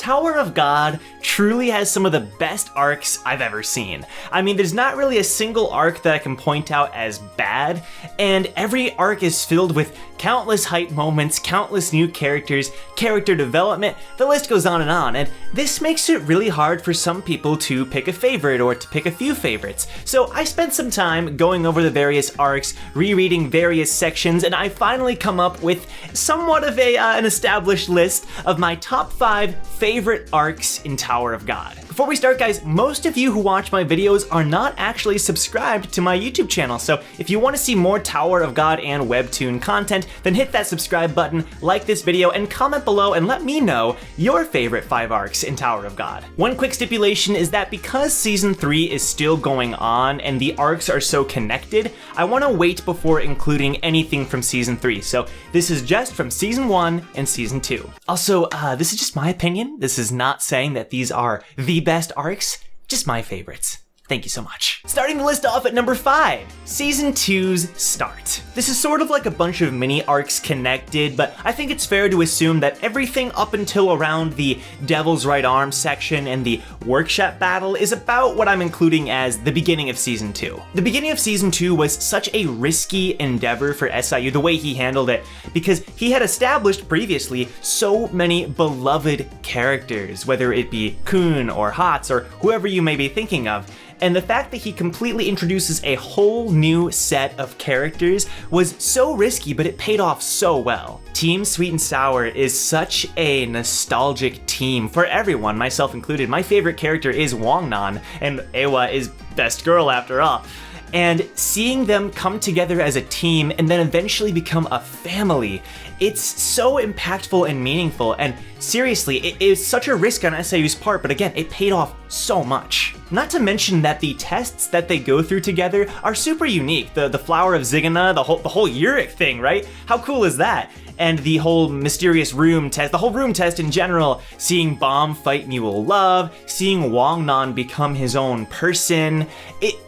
Tower of God truly has some of the best arcs I've ever seen. I mean, there's not really a single arc that I can point out as bad, and every arc is filled with countless hype moments, countless new characters, character development, the list goes on, and this makes it really hard for some people to pick a favorite or to pick a few favorites. So I spent some time going over the various arcs, rereading various sections, and I finally come up with somewhat of an established list of my top 5 favorite arcs in Tower of God. Before we start, guys, most of you who watch my videos are not actually subscribed to my YouTube channel, so if you want to see more Tower of God and Webtoon content, then hit that subscribe button, like this video, and comment below and let me know your favorite 5 arcs in Tower of God. One quick stipulation is that because Season 3 is still going on and the arcs are so connected, I want to wait before including anything from Season 3, so this is just from Season 1 and Season 2. Also, this is just my opinion. This is not saying that these are the best arcs, just my favorites. Thank you so much. Starting the list off at number 5, Season 2's start. This is sort of like a bunch of mini arcs connected, but I think it's fair to assume that everything up until around the Devil's Right Arm section and the workshop battle is about what I'm including as the beginning of Season 2. The beginning of Season 2 was such a risky endeavor for SIU, the way he handled it, because he had established previously so many beloved characters, whether it be Kun or Hats or whoever you may be thinking of. And the fact that he completely introduces a whole new set of characters was so risky, but it paid off so well. Team Sweet and Sour is such a nostalgic team for everyone, myself included. My favorite character is Wangnan, and Ewa is best girl after all. And seeing them come together as a team and then eventually become a family, it's so impactful and meaningful, and seriously, it is such a risk on SIU's part, but again, it paid off so much. Not to mention that the tests that they go through together are super unique. The Flower of Zigana, the whole Uric thing, right? How cool is that? And the whole mysterious room test, the whole room test in general, seeing Bomb fight Mule Love, seeing Wangnan become his own person,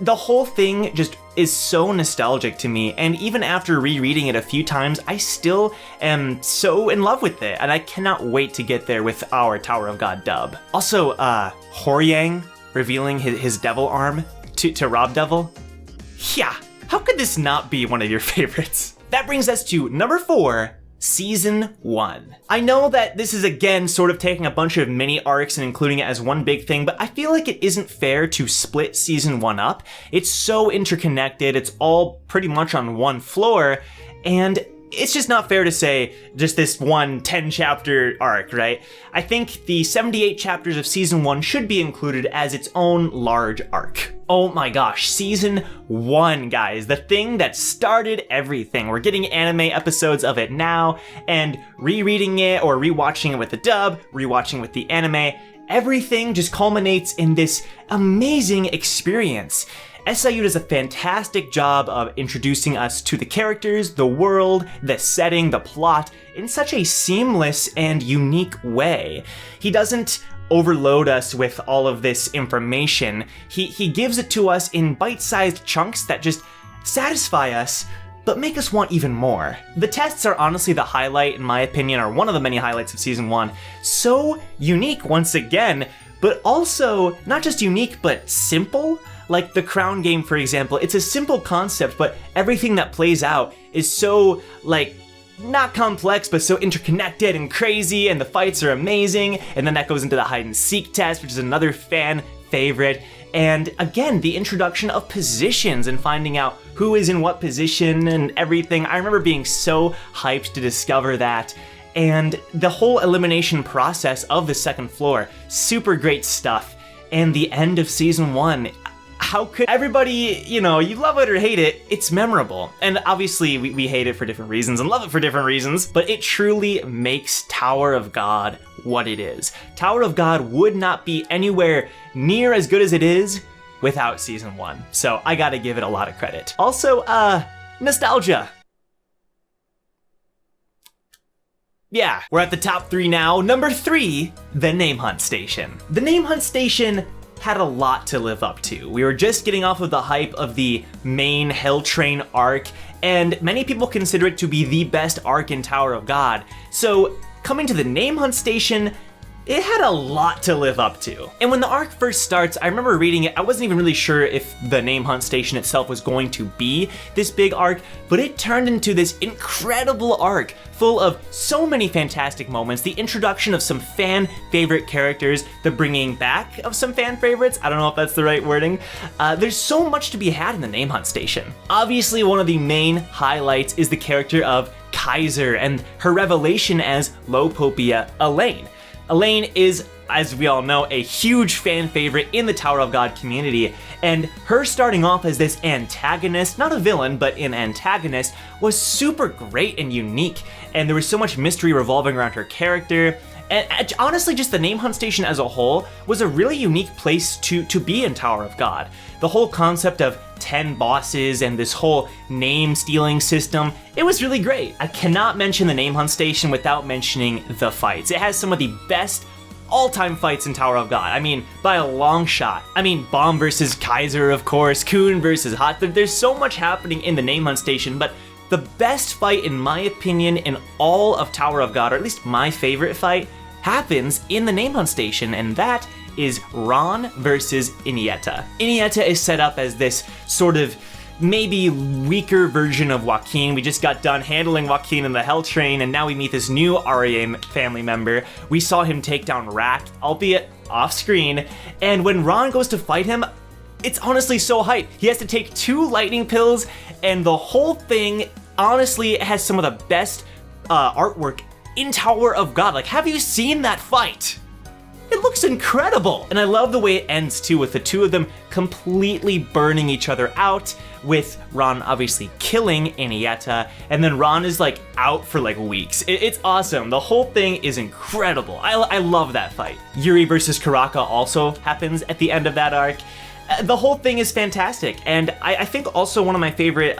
the whole thing just is so nostalgic to me, and even after rereading it a few times, I still am so in love with it, and I cannot wait to get there with our Tower of God dub. Also, Horyang revealing his devil arm to Rob Devil. Yeah, how could this not be one of your favorites? That brings us to number 4, Season 1. I know that this is again sort of taking a bunch of mini arcs and including it as one big thing, but I feel like it isn't fair to split Season 1 up. It's so interconnected, it's all pretty much on one floor, and it's just not fair to say just this one 10-chapter arc, right? I think the 78 chapters of Season 1 should be included as its own large arc. Oh my gosh, Season 1, guys, the thing that started everything. We're getting anime episodes of it now, and rereading it or rewatching it with the dub, rewatching with the anime, everything just culminates in this amazing experience. SIU does a fantastic job of introducing us to the characters, the world, the setting, the plot, in such a seamless and unique way. He doesn't overload us with all of this information. He gives it to us in bite-sized chunks that just satisfy us, but make us want even more. The tests are honestly the highlight, in my opinion, or one of the many highlights of Season 1. So unique once again, but also not just unique, but simple. Like the Crown game, for example, it's a simple concept, but everything that plays out is so, like, not complex, but so interconnected and crazy, and the fights are amazing, and then that goes into the hide and seek test, which is another fan favorite. And again, the introduction of positions and finding out who is in what position and everything. I remember being so hyped to discover that. And the whole elimination process of the second floor, super great stuff. And the end of Season 1, how could everybody, you love it or hate it, it's memorable. And obviously we hate it for different reasons and love it for different reasons, but it truly makes Tower of God what it is. Tower of God would not be anywhere near as good as it is without Season 1. So I gotta give it a lot of credit. Also, nostalgia. Yeah, we're at the top 3 now. Number 3, the Name Hunt Station. The Name Hunt Station had a lot to live up to. We were just getting off of the hype of the main Hell Train arc, and many people consider it to be the best arc in Tower of God. So coming to the Name Hunt Station, it had a lot to live up to. And when the arc first starts, I remember reading it, I wasn't even really sure if the Name Hunt Station itself was going to be this big arc, but it turned into this incredible arc full of so many fantastic moments, the introduction of some fan favorite characters, the bringing back of some fan favorites, I don't know if that's the right wording. There's so much to be had in the Name Hunt Station. Obviously, one of the main highlights is the character of Kaiser and her revelation as Lopopia Elaine. Elaine is, as we all know, a huge fan favorite in the Tower of God community, and her starting off as this antagonist, not a villain, but an antagonist, was super great and unique, and there was so much mystery revolving around her character. And honestly, just the Name Hunt Station as a whole was a really unique place to be in Tower of God. The whole concept of 10 bosses and this whole name stealing system, it was really great. I cannot mention the Name Hunt Station without mentioning the fights. It has some of the best all-time fights in Tower of God. I mean, by a long shot. I mean, Bomb versus Kaiser, of course, Kuhn versus Hot. There's so much happening in the Name Hunt Station, but the best fight, in my opinion, in all of Tower of God, or at least my favorite fight, happens in the Name Hunt Station, and that is Ron versus Iniesta. Iniesta is set up as this sort of maybe weaker version of Joaquin. We just got done handling Joaquin in the Hell Train, and now we meet this new REA family member. We saw him take down Rack, albeit off screen, and when Ron goes to fight him, it's honestly so hype. He has to take 2 lightning pills, and the whole thing honestly has some of the best artwork in Tower of God. Like, have you seen that fight? It looks incredible! And I love the way it ends too, with the two of them completely burning each other out, with Ron obviously killing Iniesta, and then Ron is like out for like weeks. It's awesome. The whole thing is incredible. I love that fight. Yuri versus Karaka also happens at the end of that arc. The whole thing is fantastic, and I think also one of my favorite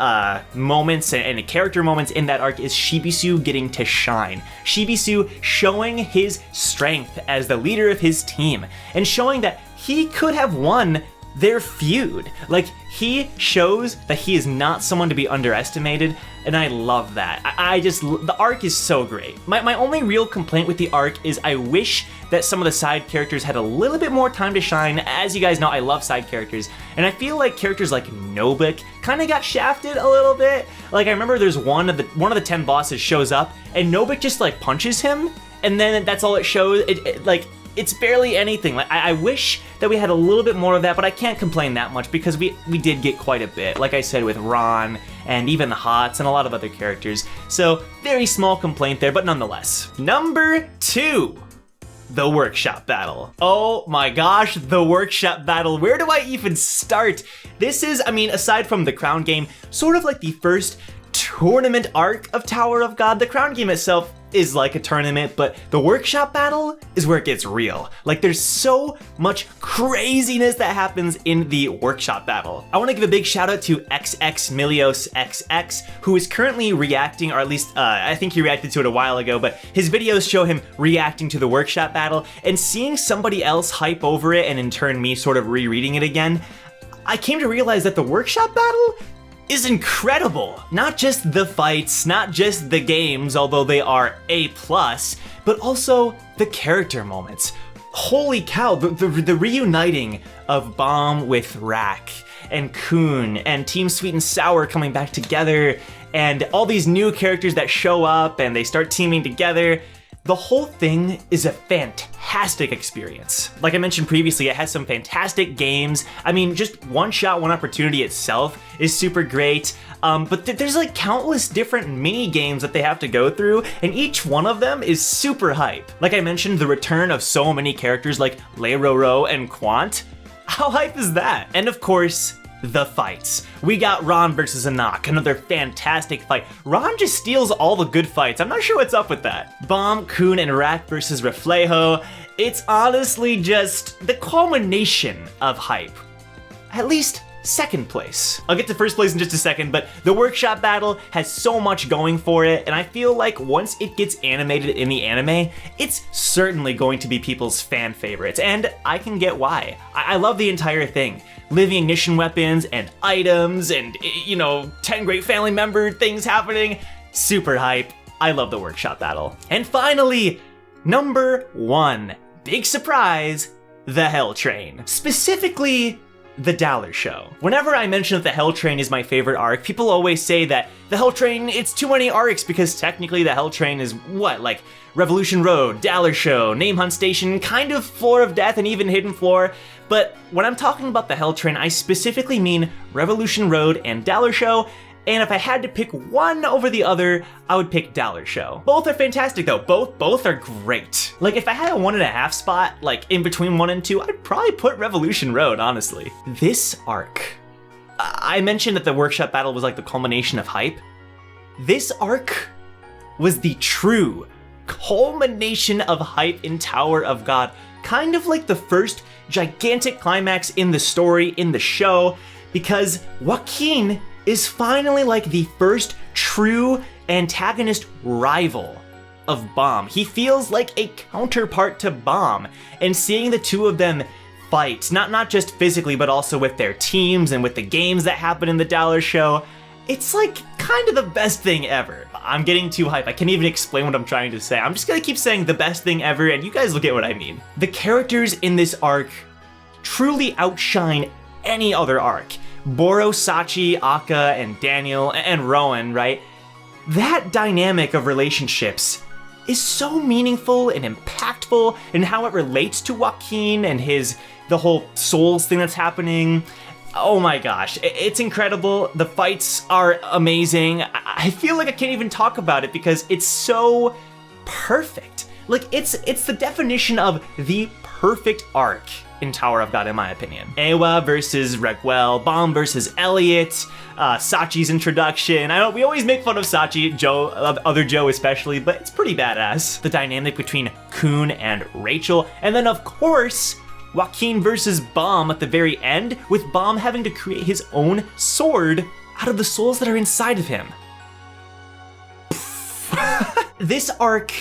moments and character moments in that arc is Shibisu getting to shine. Shibisu showing his strength as the leader of his team, and showing that he could have won their feud. Like, he shows that he is not someone to be underestimated, and I love that. The arc is so great. My only real complaint with the arc is I wish that some of the side characters had a little bit more time to shine. As you guys know, I love side characters, and I feel like characters like Nobik kind of got shafted a little bit. Like, I remember there's one of the 10 bosses shows up, and Nobik just like punches him, and then that's all it shows. It's barely anything. Like, I wish that we had a little bit more of that, but I can't complain that much because we did get quite a bit. Like I said, with Ron and even the Hots and a lot of other characters. So, very small complaint there, but nonetheless. Number 2. The Workshop Battle. Oh my gosh, the Workshop Battle. Where do I even start? This is, I mean, aside from the Crown game, sort of like the first tournament arc of Tower of God. The Crown game itself is like a tournament, but the Workshop Battle is where it gets real. Like, there's so much craziness that happens in the Workshop Battle. I want to give a big shout out to XXMiliosXX, who is currently reacting, or at least I think he reacted to it a while ago, but his videos show him reacting to the Workshop Battle, and seeing somebody else hype over it, and in turn me sort of rereading it again, I came to realize that the Workshop Battle is incredible. Not just the fights, not just the games, although they are A+, but also the character moments. Holy cow, the reuniting of Bomb with Rack and Kuhn and Team Sweet and Sour coming back together, and all these new characters that show up and they start teaming together. The whole thing is a fantastic experience. Like I mentioned previously, it has some fantastic games. I mean, just one shot, one opportunity itself is super great. But there's like countless different mini games that they have to go through, and each one of them is super hype. Like I mentioned, the return of so many characters like Leiroro and Quant. How hype is that? And of course, the fights. We got Ron versus Anak, another fantastic fight. Ron just steals all the good fights. I'm not sure what's up with that. Bomb, Kuhn, and Rack versus Reflejo. It's honestly just the culmination of hype. At least second place. I'll get to first place in just a second, but the Workshop Battle has so much going for it, and I feel like once it gets animated in the anime, it's certainly going to be people's fan favorites, and I can get why. I love the entire thing. Living ignition weapons and items and, 10 great family member things happening. Super hype. I love the Workshop Battle. And finally, number 1. big surprise, the Hell Train. Specifically, the Dollar Show. Whenever I mention that the Hell Train is my favorite arc, people always say that the Hell Train, it's too many arcs because technically the Hell Train is what, like Revolution Road, Dollar Show, Name Hunt Station, kind of Floor of Death, and even Hidden Floor. But when I'm talking about the Hell Train, I specifically mean Revolution Road and Dollar Show. And if I had to pick one over the other, I would pick Dollar Show. Both are fantastic though, both are great. Like if I had a 1.5 spot, like in between 1 and 2, I'd probably put Revolution Road, honestly. This arc, I mentioned that the workshop battle was like the culmination of hype. This arc was the true culmination of hype in Tower of God. Kind of like the first gigantic climax in the story, in the show, because Joaquin is finally like the first true antagonist rival of Bomb. He feels like a counterpart to Bomb, and seeing the two of them fight, not just physically, but also with their teams and with the games that happen in the Dollar Show, it's like kind of the best thing ever. I'm getting too hype. I can't even explain what I'm trying to say. I'm just gonna keep saying the best thing ever, and you guys will get what I mean. The characters in this arc truly outshine any other arc. Boro, Sachi, Akka, and Daniel, and Rowan, right? That dynamic of relationships is so meaningful and impactful in how it relates to Joaquin and the whole souls thing that's happening. Oh my gosh, it's incredible. The fights are amazing. I feel like I can't even talk about it because it's so perfect. Like it's the definition of the perfect arc in Tower of God, in my opinion. Ewa versus Reguel, Bomb versus Elliot, Sachi's introduction. I know we always make fun of Sachi, Joe, other Joe especially, but it's pretty badass. The dynamic between Kun and Rachel, and then of course, Joaquin versus Bomb at the very end, with Bomb having to create his own sword out of the souls that are inside of him. This arc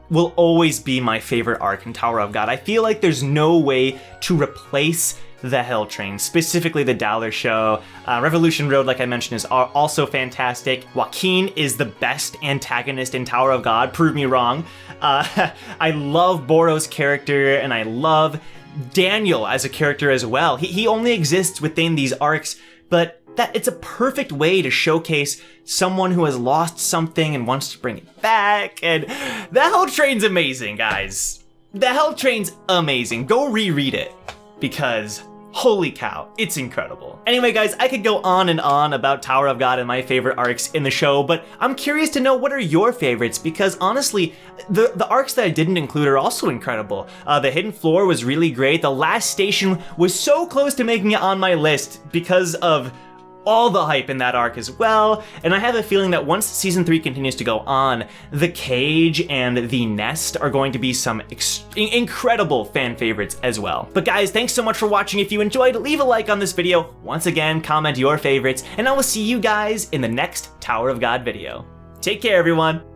will always be my favorite arc in Tower of God. I feel like there's no way to replace the Hell Train, specifically the Dollar Show. Revolution Road, like I mentioned, is also fantastic. Joaquin is the best antagonist in Tower of God, prove me wrong. I love Boro's character, and I love Daniel as a character as well. He only exists within these arcs, but that it's a perfect way to showcase someone who has lost something and wants to bring it back. And the Hell Train's amazing, guys. The Hell Train's amazing. Go reread it because holy cow, it's incredible. Anyway, guys, I could go on and on about Tower of God and my favorite arcs in the show, but I'm curious to know what are your favorites, because honestly, the arcs that I didn't include are also incredible. The Hidden Floor was really great. The Last Station was so close to making it on my list because of all the hype in that arc as well, and I have a feeling that once Season 3 continues to go on, The Cage and The Nest are going to be some incredible fan favorites as well. But guys, thanks so much for watching. If you enjoyed, leave a like on this video. Once again, comment your favorites, and I will see you guys in the next Tower of God video. Take care, everyone.